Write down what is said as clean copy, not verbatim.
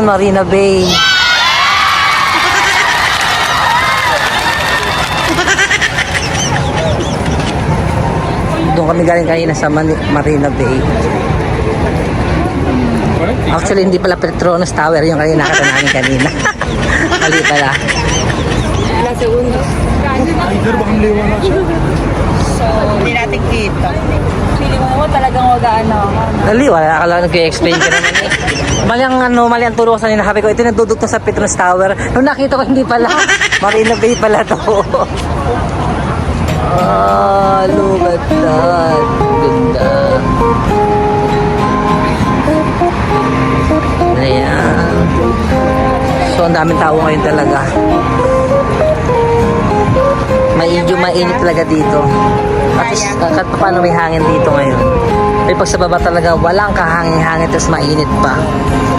Marina Bay. Doon kami galing kanina sa Marina Bay. Actually, hindi pala Petronas Tower yung kanina nakita namin kanina. Mali pala. La segundo. So, hindi natin kita. Feeling mo talagang wag-ano. Dali, wala ka lang nag-explain ka naman eh. Mali ang turo ko sa nila. Sabi ko, ito nagdudugtong sa Petronas Tower. Nung nakita ko, hindi pala. Marina Bay pala to. Ah, look at that. Ganda. Ayan. So, ang daming tao ngayon talaga. Medyo mainit talaga dito. At kahit paano may hangin dito ngayon. May pag sa baba talaga walang kahangin-hangin tapos mainit pa.